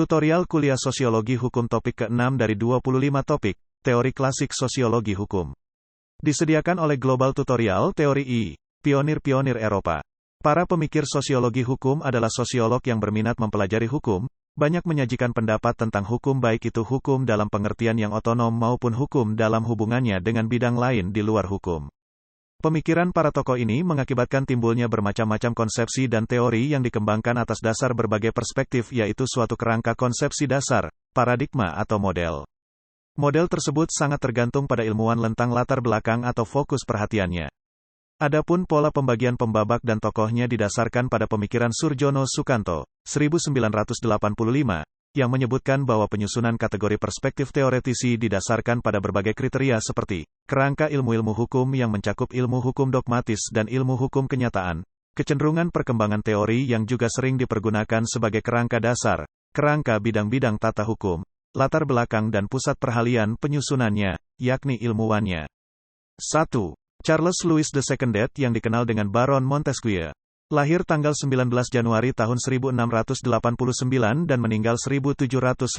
Tutorial kuliah Sosiologi Hukum topik ke-6 dari 25 topik, Teori Klasik Sosiologi Hukum. Disediakan oleh Global Tutorial Teori I, pionir-pionir Eropa. Para pemikir sosiologi hukum adalah sosiolog yang berminat mempelajari hukum, banyak menyajikan pendapat tentang hukum baik itu hukum dalam pengertian yang otonom maupun hukum dalam hubungannya dengan bidang lain di luar hukum. Pemikiran para tokoh ini mengakibatkan timbulnya bermacam-macam konsepsi dan teori yang dikembangkan atas dasar berbagai perspektif yaitu suatu kerangka konsepsi dasar, paradigma atau model. Model tersebut sangat tergantung pada ilmuwan tentang latar belakang atau fokus perhatiannya. Adapun pola pembagian pembabak dan tokohnya didasarkan pada pemikiran Surjono Sukanto, 1985, yang menyebutkan bahwa penyusunan kategori perspektif teoretisi didasarkan pada berbagai kriteria seperti kerangka ilmu-ilmu hukum yang mencakup ilmu hukum dogmatis dan ilmu hukum kenyataan, kecenderungan perkembangan teori yang juga sering dipergunakan sebagai kerangka dasar, kerangka bidang-bidang tata hukum, latar belakang dan pusat perahlian penyusunannya, yakni ilmuwannya. 1. Charles Louis II yang dikenal dengan Baron Montesquieu. Lahir tanggal 19 Januari tahun 1689 dan meninggal 1755.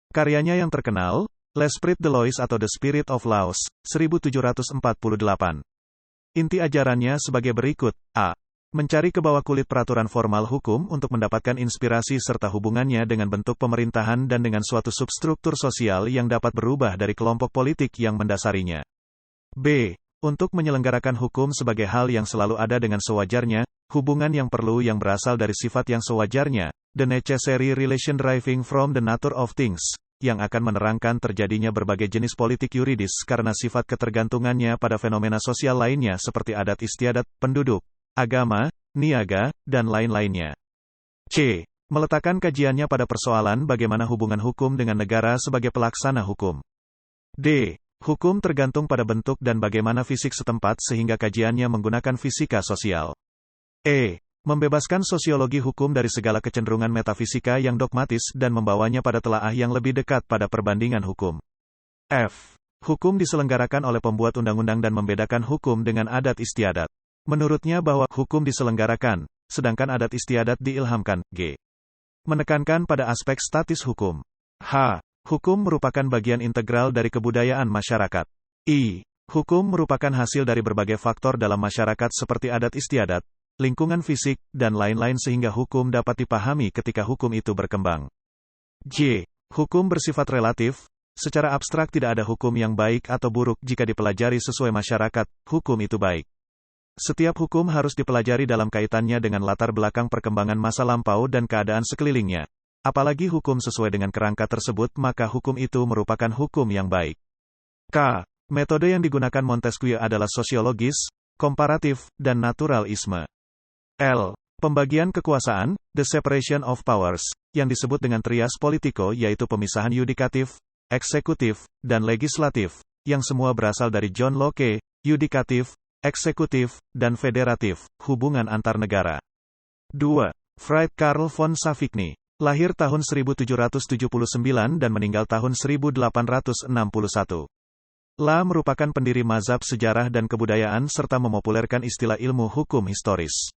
Karyanya yang terkenal, L'Esprit de Lois atau The Spirit of Laws, 1748. Inti ajarannya sebagai berikut, a. Mencari ke bawah kulit peraturan formal hukum untuk mendapatkan inspirasi serta hubungannya dengan bentuk pemerintahan dan dengan suatu substruktur sosial yang dapat berubah dari kelompok politik yang mendasarinya. B. Untuk menyelenggarakan hukum sebagai hal yang selalu ada dengan sewajarnya, hubungan yang perlu yang berasal dari sifat yang sewajarnya, the necessary relation deriving from the nature of things, yang akan menerangkan terjadinya berbagai jenis politik yuridis karena sifat ketergantungannya pada fenomena sosial lainnya seperti adat istiadat, penduduk, agama, niaga, dan lain-lainnya. C. Meletakkan kajiannya pada persoalan bagaimana hubungan hukum dengan negara sebagai pelaksana hukum. D. Hukum tergantung pada bentuk dan bagaimana fisik setempat sehingga kajiannya menggunakan fisika sosial. E. Membebaskan sosiologi hukum dari segala kecenderungan metafisika yang dogmatis dan membawanya pada telaah yang lebih dekat pada perbandingan hukum. F. Hukum diselenggarakan oleh pembuat undang-undang dan membedakan hukum dengan adat istiadat. Menurutnya bahwa hukum diselenggarakan, sedangkan adat istiadat diilhamkan. G. Menekankan pada aspek statis hukum. H. Hukum merupakan bagian integral dari kebudayaan masyarakat. I. Hukum merupakan hasil dari berbagai faktor dalam masyarakat seperti adat istiadat, lingkungan fisik, dan lain-lain sehingga hukum dapat dipahami ketika hukum itu berkembang. J. Hukum bersifat relatif, secara abstrak tidak ada hukum yang baik atau buruk jika dipelajari sesuai masyarakat, hukum itu baik. Setiap hukum harus dipelajari dalam kaitannya dengan latar belakang perkembangan masa lampau dan keadaan sekelilingnya. Apalagi hukum sesuai dengan kerangka tersebut maka hukum itu merupakan hukum yang baik. K. Metode yang digunakan Montesquieu adalah sosiologis, komparatif, dan naturalisme. L. Pembagian kekuasaan, the separation of powers, yang disebut dengan trias politico yaitu pemisahan yudikatif, eksekutif, dan legislatif, yang semua berasal dari John Locke, yudikatif, eksekutif, dan federatif, hubungan antar negara. 2. Fried Karl von Savigny. Lahir tahun 1779 dan meninggal tahun 1861. La merupakan pendiri mazhab sejarah dan kebudayaan serta memopulerkan istilah ilmu hukum historis.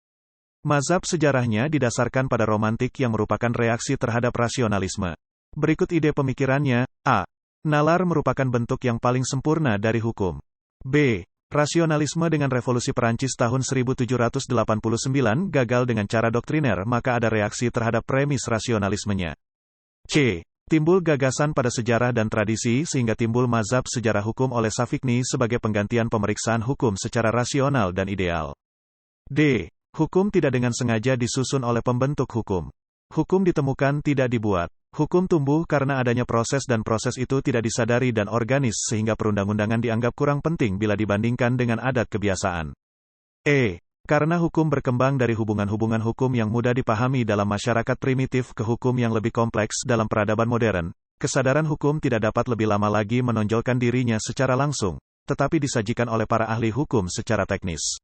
Mazhab sejarahnya didasarkan pada romantik yang merupakan reaksi terhadap rasionalisme. Berikut ide pemikirannya. A. Nalar merupakan bentuk yang paling sempurna dari hukum. B. Rasionalisme dengan revolusi Perancis tahun 1789 gagal dengan cara doktriner maka ada reaksi terhadap premis rasionalismenya. C. Timbul gagasan pada sejarah dan tradisi sehingga timbul mazhab sejarah hukum oleh Savigny sebagai penggantian pemeriksaan hukum secara rasional dan ideal. D. Hukum tidak dengan sengaja disusun oleh pembentuk hukum. Hukum ditemukan tidak dibuat. Hukum tumbuh karena adanya proses dan proses itu tidak disadari dan organis sehingga perundang-undangan dianggap kurang penting bila dibandingkan dengan adat kebiasaan. E. Karena hukum berkembang dari hubungan-hubungan hukum yang mudah dipahami dalam masyarakat primitif ke hukum yang lebih kompleks dalam peradaban modern, kesadaran hukum tidak dapat lebih lama lagi menonjolkan dirinya secara langsung, tetapi disajikan oleh para ahli hukum secara teknis.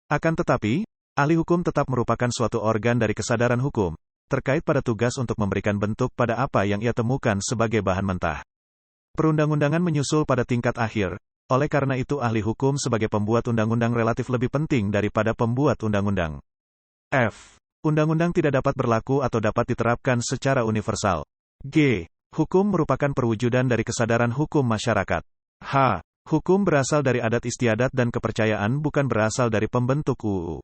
Akan tetapi, ahli hukum tetap merupakan suatu organ dari kesadaran hukum, terkait pada tugas untuk memberikan bentuk pada apa yang ia temukan sebagai bahan mentah. Perundang-undangan menyusul pada tingkat akhir, oleh karena itu ahli hukum sebagai pembuat undang-undang relatif lebih penting daripada pembuat undang-undang. F. Undang-undang tidak dapat berlaku atau dapat diterapkan secara universal. G. Hukum merupakan perwujudan dari kesadaran hukum masyarakat. H. Hukum berasal dari adat istiadat dan kepercayaan bukan berasal dari pembentuk UU.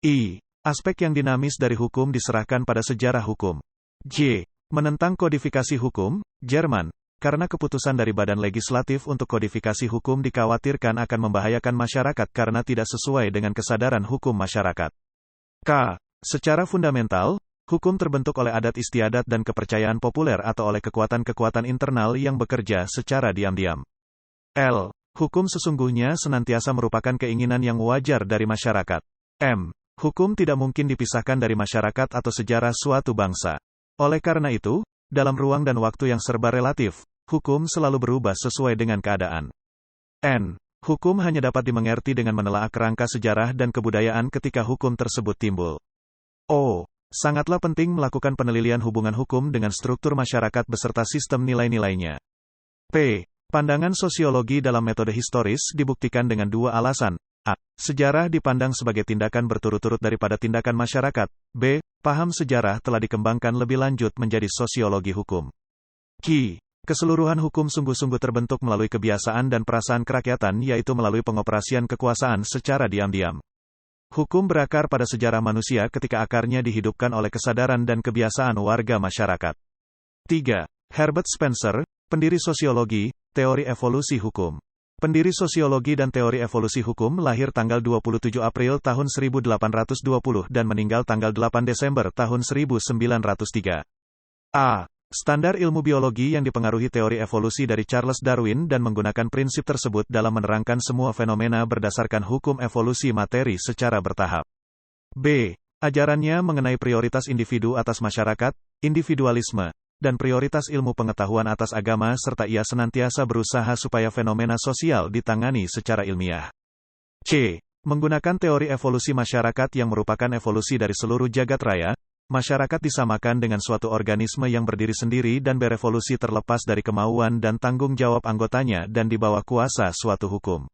I. Aspek yang dinamis dari hukum diserahkan pada sejarah hukum. J. Menentang kodifikasi hukum, Jerman, karena keputusan dari badan legislatif untuk kodifikasi hukum dikhawatirkan akan membahayakan masyarakat karena tidak sesuai dengan kesadaran hukum masyarakat. K. Secara fundamental, hukum terbentuk oleh adat istiadat dan kepercayaan populer atau oleh kekuatan-kekuatan internal yang bekerja secara diam-diam. L. Hukum sesungguhnya senantiasa merupakan keinginan yang wajar dari masyarakat. M. Hukum tidak mungkin dipisahkan dari masyarakat atau sejarah suatu bangsa. Oleh karena itu, dalam ruang dan waktu yang serba relatif, hukum selalu berubah sesuai dengan keadaan. N. Hukum hanya dapat dimengerti dengan menelaah kerangka sejarah dan kebudayaan ketika hukum tersebut timbul. O. Sangatlah penting melakukan penelitian hubungan hukum dengan struktur masyarakat beserta sistem nilai-nilainya. P. Pandangan sosiologi dalam metode historis dibuktikan dengan dua alasan. A. Sejarah dipandang sebagai tindakan berturut-turut daripada tindakan masyarakat. B. Paham sejarah telah dikembangkan lebih lanjut menjadi sosiologi hukum. Q. Keseluruhan hukum sungguh-sungguh terbentuk melalui kebiasaan dan perasaan kerakyatan, yaitu melalui pengoperasian kekuasaan secara diam-diam. Hukum berakar pada sejarah manusia ketika akarnya dihidupkan oleh kesadaran dan kebiasaan warga masyarakat. 3. Herbert Spencer, pendiri sosiologi, teori evolusi hukum. Pendiri sosiologi dan teori evolusi hukum lahir tanggal 27 April tahun 1820 dan meninggal tanggal 8 Desember tahun 1903. A. Standar ilmu biologi yang dipengaruhi teori evolusi dari Charles Darwin dan menggunakan prinsip tersebut dalam menerangkan semua fenomena berdasarkan hukum evolusi materi secara bertahap. B. Ajarannya mengenai prioritas individu atas masyarakat, individualisme, dan prioritas ilmu pengetahuan atas agama serta ia senantiasa berusaha supaya fenomena sosial ditangani secara ilmiah. C. Menggunakan teori evolusi masyarakat yang merupakan evolusi dari seluruh jagat raya, masyarakat disamakan dengan suatu organisme yang berdiri sendiri dan berevolusi terlepas dari kemauan dan tanggung jawab anggotanya dan di bawah kuasa suatu hukum.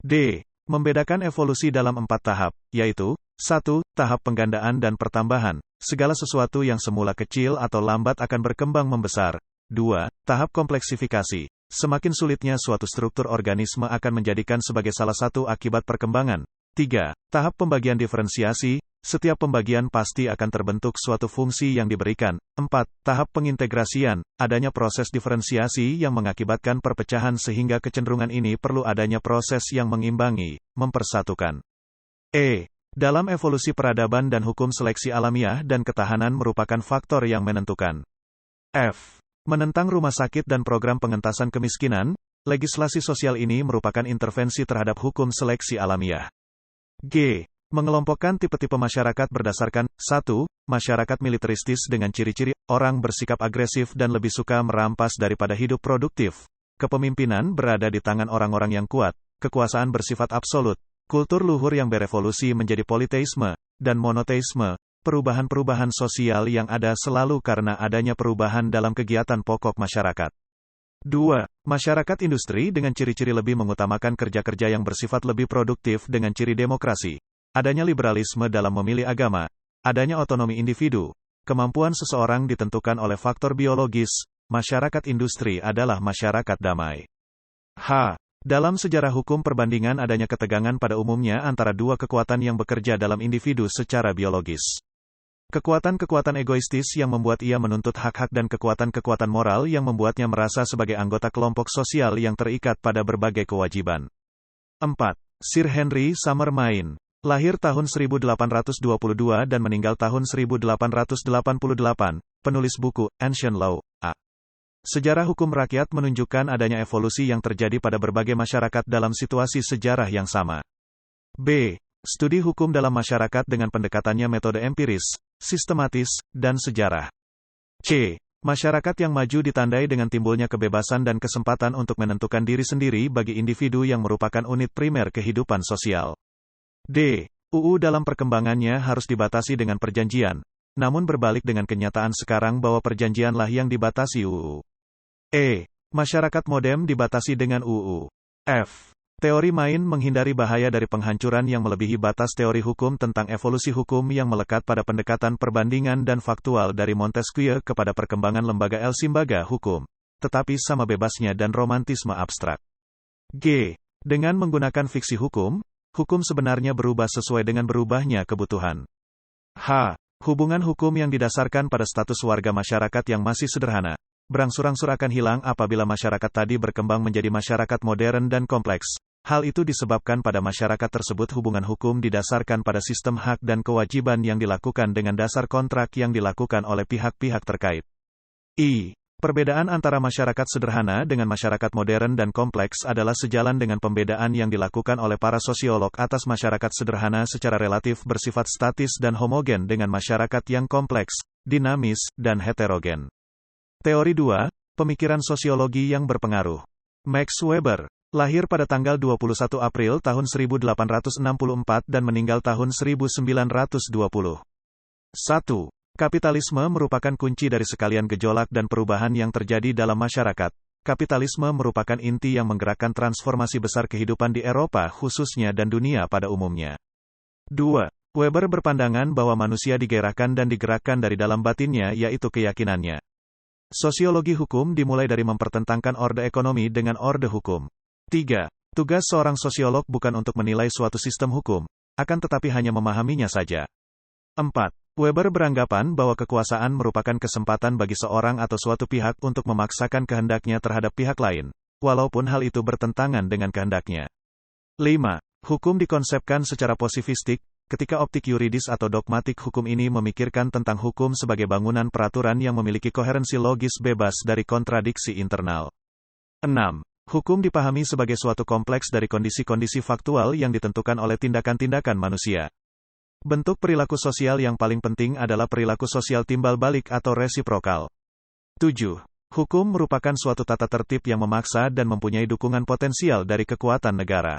D. Membedakan evolusi dalam 4 tahap, yaitu 1. Tahap penggandaan dan pertambahan. Segala sesuatu yang semula kecil atau lambat akan berkembang membesar. 2. Tahap kompleksifikasi. Semakin sulitnya suatu struktur organisme akan menjadikan sebagai salah satu akibat perkembangan. 3. Tahap pembagian diferensiasi. Setiap pembagian pasti akan terbentuk suatu fungsi yang diberikan. 4. Tahap pengintegrasian, adanya proses diferensiasi yang mengakibatkan perpecahan sehingga kecenderungan ini perlu adanya proses yang mengimbangi, mempersatukan. E. Dalam evolusi peradaban dan hukum seleksi alamiah dan ketahanan merupakan faktor yang menentukan. F. Menentang rumah sakit dan program pengentasan kemiskinan, legislasi sosial ini merupakan intervensi terhadap hukum seleksi alamiah. G. Mengelompokkan tipe-tipe masyarakat berdasarkan 1. Masyarakat militeristis dengan ciri-ciri orang bersikap agresif dan lebih suka merampas daripada hidup produktif. Kepemimpinan berada di tangan orang-orang yang kuat, kekuasaan bersifat absolut, kultur luhur yang berevolusi menjadi politeisme dan monoteisme, perubahan-perubahan sosial yang ada selalu karena adanya perubahan dalam kegiatan pokok masyarakat. 2. Masyarakat industri dengan ciri-ciri lebih mengutamakan kerja-kerja yang bersifat lebih produktif dengan ciri demokrasi. Adanya liberalisme dalam memilih agama, adanya otonomi individu, kemampuan seseorang ditentukan oleh faktor biologis, masyarakat industri adalah masyarakat damai. H. Dalam sejarah hukum perbandingan adanya ketegangan pada umumnya antara dua kekuatan yang bekerja dalam individu secara biologis. Kekuatan-kekuatan egoistis yang membuat ia menuntut hak-hak dan kekuatan-kekuatan moral yang membuatnya merasa sebagai anggota kelompok sosial yang terikat pada berbagai kewajiban. 4. Sir Henry Summer Maine. Lahir tahun 1822 dan meninggal tahun 1888, penulis buku Ancient Law. A. Sejarah hukum rakyat menunjukkan adanya evolusi yang terjadi pada berbagai masyarakat dalam situasi sejarah yang sama. B. Studi hukum dalam masyarakat dengan pendekatannya metode empiris, sistematis, dan sejarah. C. Masyarakat yang maju ditandai dengan timbulnya kebebasan dan kesempatan untuk menentukan diri sendiri bagi individu yang merupakan unit primer kehidupan sosial. D. UU dalam perkembangannya harus dibatasi dengan perjanjian, namun berbalik dengan kenyataan sekarang bahwa perjanjianlah yang dibatasi UU. E. Masyarakat modern dibatasi dengan UU. F. Teori main menghindari bahaya dari penghancuran yang melebihi batas teori hukum tentang evolusi hukum yang melekat pada pendekatan perbandingan dan faktual dari Montesquieu kepada perkembangan lembaga lembaga hukum, tetapi sama bebasnya dan romantisme abstrak. G. Dengan menggunakan fiksi hukum, hukum sebenarnya berubah sesuai dengan berubahnya kebutuhan. H. Hubungan hukum yang didasarkan pada status warga masyarakat yang masih sederhana, berangsur-angsur akan hilang apabila masyarakat tadi berkembang menjadi masyarakat modern dan kompleks. Hal itu disebabkan pada masyarakat tersebut hubungan hukum didasarkan pada sistem hak dan kewajiban yang dilakukan dengan dasar kontrak yang dilakukan oleh pihak-pihak terkait. I. Perbedaan antara masyarakat sederhana dengan masyarakat modern dan kompleks adalah sejalan dengan pembedaan yang dilakukan oleh para sosiolog atas masyarakat sederhana secara relatif bersifat statis dan homogen dengan masyarakat yang kompleks, dinamis, dan heterogen. Teori 2. Pemikiran sosiologi yang berpengaruh. Max Weber lahir pada tanggal 21 April tahun 1864 dan meninggal tahun 1920. 1. Kapitalisme merupakan kunci dari sekalian gejolak dan perubahan yang terjadi dalam masyarakat. Kapitalisme merupakan inti yang menggerakkan transformasi besar kehidupan di Eropa khususnya dan dunia pada umumnya. 2. Weber berpandangan bahwa manusia digairahkan dan digerakkan dari dalam batinnya yaitu keyakinannya. Sosiologi hukum dimulai dari mempertentangkan orde ekonomi dengan orde hukum. 3. Tugas seorang sosiolog bukan untuk menilai suatu sistem hukum, akan tetapi hanya memahaminya saja. 4. Weber beranggapan bahwa kekuasaan merupakan kesempatan bagi seorang atau suatu pihak untuk memaksakan kehendaknya terhadap pihak lain, walaupun hal itu bertentangan dengan kehendaknya. 5. Hukum dikonsepkan secara posifistik, ketika optik yuridis atau dogmatik hukum ini memikirkan tentang hukum sebagai bangunan peraturan yang memiliki koherensi logis bebas dari kontradiksi internal. 6. Hukum dipahami sebagai suatu kompleks dari kondisi-kondisi faktual yang ditentukan oleh tindakan-tindakan manusia. Bentuk perilaku sosial yang paling penting adalah perilaku sosial timbal balik atau resiprokal. 7. Hukum merupakan suatu tata tertib yang memaksa dan mempunyai dukungan potensial dari kekuatan negara.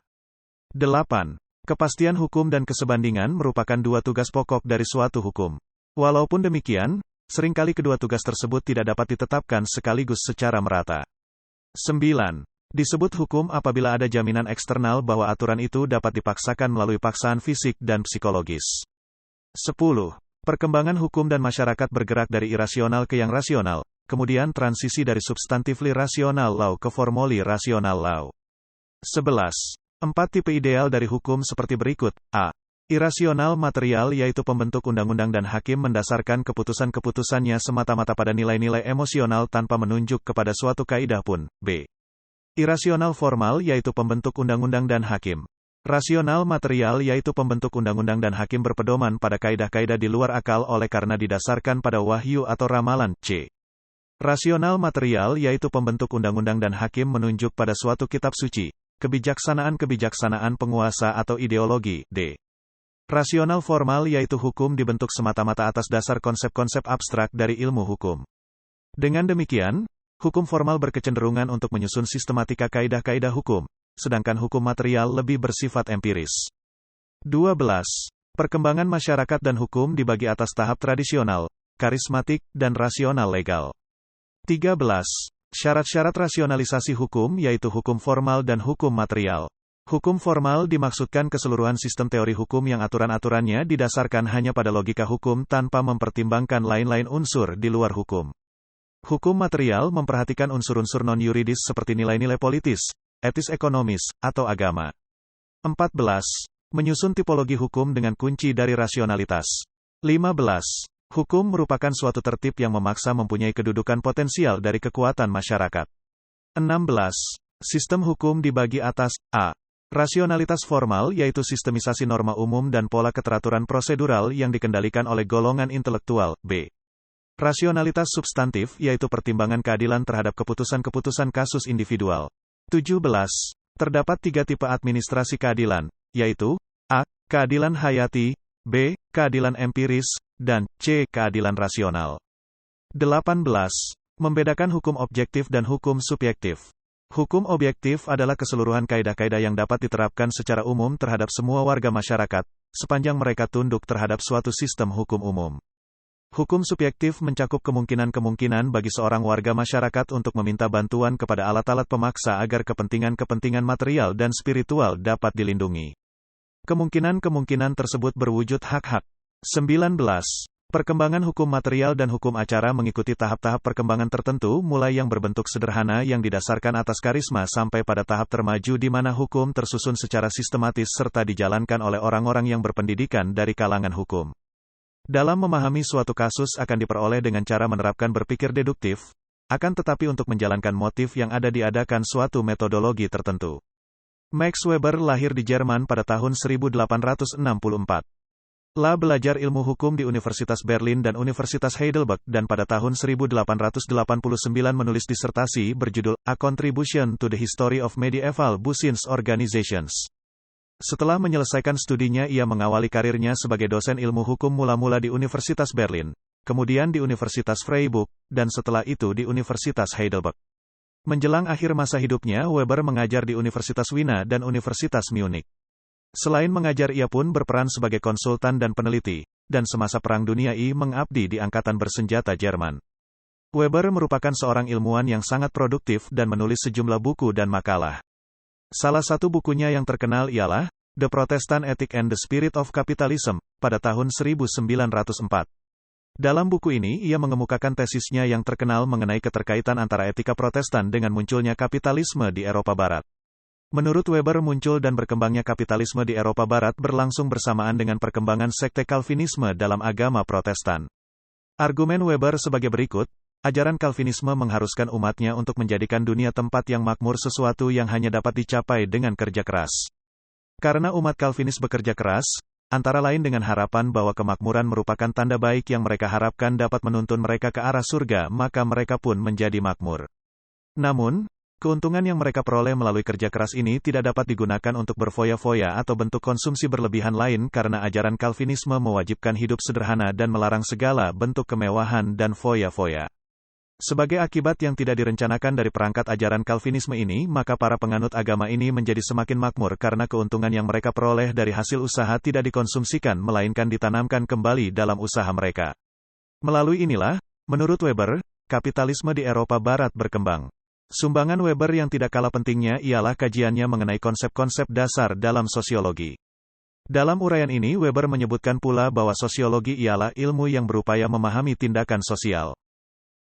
8. Kepastian hukum dan kesebandingan merupakan dua tugas pokok dari suatu hukum. Walaupun demikian, seringkali kedua tugas tersebut tidak dapat ditetapkan sekaligus secara merata. 9. Disebut hukum apabila ada jaminan eksternal bahwa aturan itu dapat dipaksakan melalui paksaan fisik dan psikologis. 10. Perkembangan hukum dan masyarakat bergerak dari irasional ke yang rasional, kemudian transisi dari substantively rasional law ke formally rasional law. 11. 4 tipe ideal dari hukum seperti berikut. A. Irasional material yaitu pembentuk undang-undang dan hakim mendasarkan keputusan-keputusannya semata-mata pada nilai-nilai emosional tanpa menunjuk kepada suatu kaidah pun. B. Irasional formal yaitu pembentuk undang-undang dan hakim. Rasional material yaitu pembentuk undang-undang dan hakim berpedoman pada kaidah-kaidah di luar akal oleh karena didasarkan pada wahyu atau ramalan. C. Rasional material yaitu pembentuk undang-undang dan hakim menunjuk pada suatu kitab suci, kebijaksanaan-kebijaksanaan penguasa atau ideologi. D. Rasional formal yaitu hukum dibentuk semata-mata atas dasar konsep-konsep abstrak dari ilmu hukum. Dengan demikian, hukum formal berkecenderungan untuk menyusun sistematika kaidah-kaidah hukum, sedangkan hukum material lebih bersifat empiris. 12. Perkembangan masyarakat dan hukum dibagi atas tahap tradisional, karismatik, dan rasional legal. 13. Syarat-syarat rasionalisasi hukum yaitu hukum formal dan hukum material. Hukum formal dimaksudkan keseluruhan sistem teori hukum yang aturan-aturannya didasarkan hanya pada logika hukum tanpa mempertimbangkan lain-lain unsur di luar hukum. Hukum material memperhatikan unsur-unsur non-yuridis seperti nilai-nilai politis, etis ekonomis, atau agama. 14. Menyusun tipologi hukum dengan kunci dari rasionalitas. 15. Hukum merupakan suatu tertib yang memaksa mempunyai kedudukan potensial dari kekuatan masyarakat. 16. Sistem hukum dibagi atas A. Rasionalitas formal yaitu sistemisasi norma umum dan pola keteraturan prosedural yang dikendalikan oleh golongan intelektual. B. Rasionalitas substantif yaitu pertimbangan keadilan terhadap keputusan-keputusan kasus individual. 17. Terdapat 3 tipe administrasi keadilan, yaitu A. Keadilan hayati, B. Keadilan empiris, dan C. Keadilan rasional. 18. Membedakan hukum objektif dan hukum subjektif. Hukum objektif adalah keseluruhan kaidah-kaidah yang dapat diterapkan secara umum terhadap semua warga masyarakat, sepanjang mereka tunduk terhadap suatu sistem hukum umum. Hukum subjektif mencakup kemungkinan-kemungkinan bagi seorang warga masyarakat untuk meminta bantuan kepada alat-alat pemaksa agar kepentingan-kepentingan material dan spiritual dapat dilindungi. Kemungkinan-kemungkinan tersebut berwujud hak-hak. 19. Perkembangan hukum material dan hukum acara mengikuti tahap-tahap perkembangan tertentu, mulai yang berbentuk sederhana yang didasarkan atas karisma sampai pada tahap termaju di mana hukum tersusun secara sistematis serta dijalankan oleh orang-orang yang berpendidikan dari kalangan hukum. Dalam memahami suatu kasus akan diperoleh dengan cara menerapkan berpikir deduktif, akan tetapi untuk menjalankan motif yang ada diadakan suatu metodologi tertentu. Max Weber lahir di Jerman pada tahun 1864. La belajar ilmu hukum di Universitas Berlin dan Universitas Heidelberg dan pada tahun 1889 menulis disertasi berjudul A Contribution to the History of Medieval Business Organizations. Setelah menyelesaikan studinya ia mengawali karirnya sebagai dosen ilmu hukum mula-mula di Universitas Berlin, kemudian di Universitas Freiburg, dan setelah itu di Universitas Heidelberg. Menjelang akhir masa hidupnya Weber mengajar di Universitas Wina dan Universitas Munich. Selain mengajar ia pun berperan sebagai konsultan dan peneliti, dan semasa Perang Dunia I mengabdi di Angkatan Bersenjata Jerman. Weber merupakan seorang ilmuwan yang sangat produktif dan menulis sejumlah buku dan makalah. Salah satu bukunya yang terkenal ialah The Protestant Ethic and the Spirit of Capitalism, pada tahun 1904. Dalam buku ini ia mengemukakan tesisnya yang terkenal mengenai keterkaitan antara etika Protestan dengan munculnya kapitalisme di Eropa Barat. Menurut Weber muncul dan berkembangnya kapitalisme di Eropa Barat berlangsung bersamaan dengan perkembangan sekte Calvinisme dalam agama Protestan. Argumen Weber sebagai berikut. Ajaran Calvinisme mengharuskan umatnya untuk menjadikan dunia tempat yang makmur sesuatu yang hanya dapat dicapai dengan kerja keras. Karena umat Calvinis bekerja keras, antara lain dengan harapan bahwa kemakmuran merupakan tanda baik yang mereka harapkan dapat menuntun mereka ke arah surga, maka mereka pun menjadi makmur. Namun, keuntungan yang mereka peroleh melalui kerja keras ini tidak dapat digunakan untuk berfoya-foya atau bentuk konsumsi berlebihan lain karena ajaran Calvinisme mewajibkan hidup sederhana dan melarang segala bentuk kemewahan dan foya-foya. Sebagai akibat yang tidak direncanakan dari perangkat ajaran Calvinisme ini, maka para penganut agama ini menjadi semakin makmur karena keuntungan yang mereka peroleh dari hasil usaha tidak dikonsumsikan melainkan ditanamkan kembali dalam usaha mereka. Melalui inilah, menurut Weber, kapitalisme di Eropa Barat berkembang. Sumbangan Weber yang tidak kalah pentingnya ialah kajiannya mengenai konsep-konsep dasar dalam sosiologi. Dalam uraian ini Weber menyebutkan pula bahwa sosiologi ialah ilmu yang berupaya memahami tindakan sosial.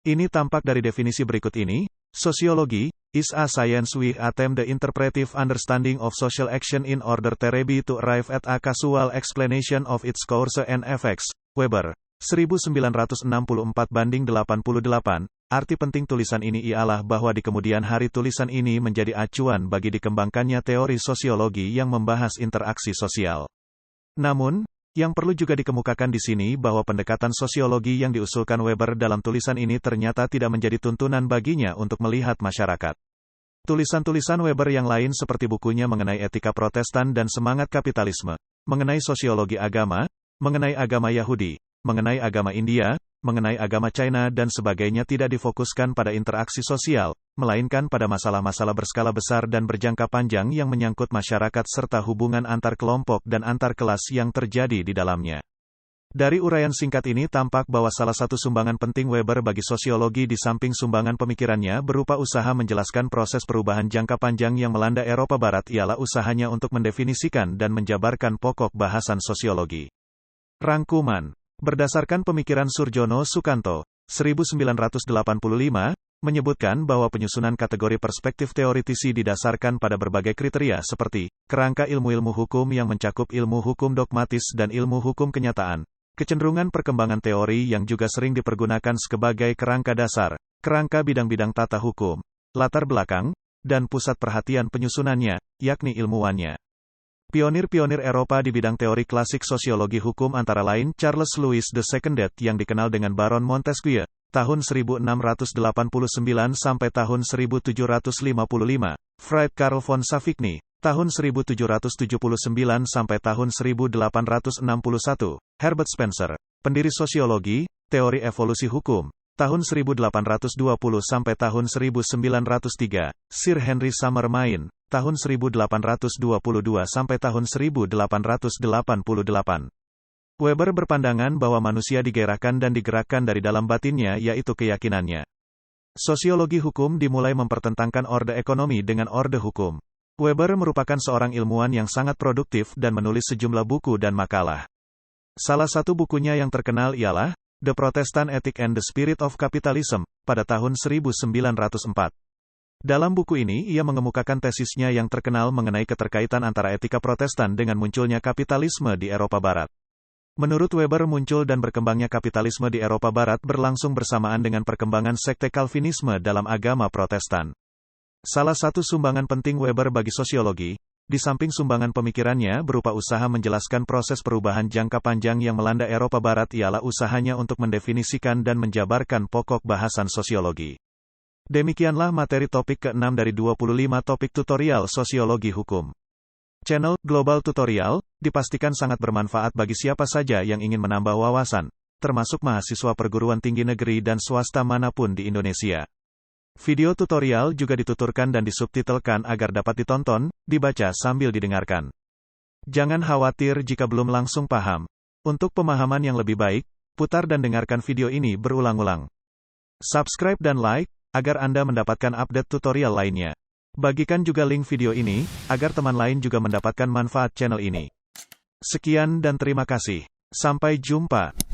Ini tampak dari definisi berikut ini. Sociology is a science which attempts the interpretive understanding of social action in order to arrive at a causal explanation of its cause and effects. Weber, 1964-88. Arti penting tulisan ini ialah bahwa di kemudian hari tulisan ini menjadi acuan bagi dikembangkannya teori sosiologi yang membahas interaksi sosial. Namun, yang perlu juga dikemukakan di sini bahwa pendekatan sosiologi yang diusulkan Weber dalam tulisan ini ternyata tidak menjadi tuntunan baginya untuk melihat masyarakat. Tulisan-tulisan Weber yang lain seperti bukunya mengenai etika Protestan dan semangat kapitalisme, mengenai sosiologi agama, mengenai agama Yahudi, mengenai agama India, mengenai agama China dan sebagainya tidak difokuskan pada interaksi sosial, melainkan pada masalah-masalah berskala besar dan berjangka panjang yang menyangkut masyarakat serta hubungan antar kelompok dan antar kelas yang terjadi di dalamnya. Dari uraian singkat ini tampak bahwa salah satu sumbangan penting Weber bagi sosiologi di samping sumbangan pemikirannya berupa usaha menjelaskan proses perubahan jangka panjang yang melanda Eropa Barat ialah usahanya untuk mendefinisikan dan menjabarkan pokok bahasan sosiologi. Rangkuman. Berdasarkan pemikiran Surjono Sukanto, 1985, menyebutkan bahwa penyusunan kategori perspektif teoritisi didasarkan pada berbagai kriteria seperti, kerangka ilmu-ilmu hukum yang mencakup ilmu hukum dogmatis dan ilmu hukum kenyataan, kecenderungan perkembangan teori yang juga sering dipergunakan sebagai kerangka dasar, kerangka bidang-bidang tata hukum, latar belakang, dan pusat perhatian penyusunannya, yakni ilmuwannya. Pionir-pionir Eropa di bidang teori klasik sosiologi hukum antara lain Charles Louis II yang dikenal dengan Baron Montesquieu, tahun 1689 sampai tahun 1755, Fried Karl von Savigny, tahun 1779 sampai tahun 1861, Herbert Spencer, pendiri sosiologi, teori evolusi hukum, tahun 1820 sampai tahun 1903, Sir Henry Summer Main, tahun 1822 sampai tahun 1888. Weber berpandangan bahwa manusia digairahkan dan digerakkan dari dalam batinnya, yaitu keyakinannya. Sosiologi hukum dimulai mempertentangkan orde ekonomi dengan orde hukum. Weber merupakan seorang ilmuwan yang sangat produktif dan menulis sejumlah buku dan makalah. Salah satu bukunya yang terkenal ialah The Protestant Ethic and the Spirit of Capitalism, pada tahun 1904. Dalam buku ini ia mengemukakan tesisnya yang terkenal mengenai keterkaitan antara etika Protestan dengan munculnya kapitalisme di Eropa Barat. Menurut Weber, muncul dan berkembangnya kapitalisme di Eropa Barat berlangsung bersamaan dengan perkembangan sekte Calvinisme dalam agama Protestan. Salah satu sumbangan penting Weber bagi sosiologi, di samping sumbangan pemikirannya berupa usaha menjelaskan proses perubahan jangka panjang yang melanda Eropa Barat, ialah usahanya untuk mendefinisikan dan menjabarkan pokok bahasan sosiologi. Demikianlah materi topik ke-6 dari 25 topik tutorial sosiologi hukum. Channel Global Tutorial dipastikan sangat bermanfaat bagi siapa saja yang ingin menambah wawasan, termasuk mahasiswa perguruan tinggi negeri dan swasta manapun di Indonesia. Video tutorial juga dituturkan dan disubtitelkan agar dapat ditonton, dibaca sambil didengarkan. Jangan khawatir jika belum langsung paham. Untuk pemahaman yang lebih baik, putar dan dengarkan video ini berulang-ulang. Subscribe dan like, agar Anda mendapatkan update tutorial lainnya. Bagikan juga link video ini, agar teman lain juga mendapatkan manfaat channel ini. Sekian dan terima kasih. Sampai jumpa.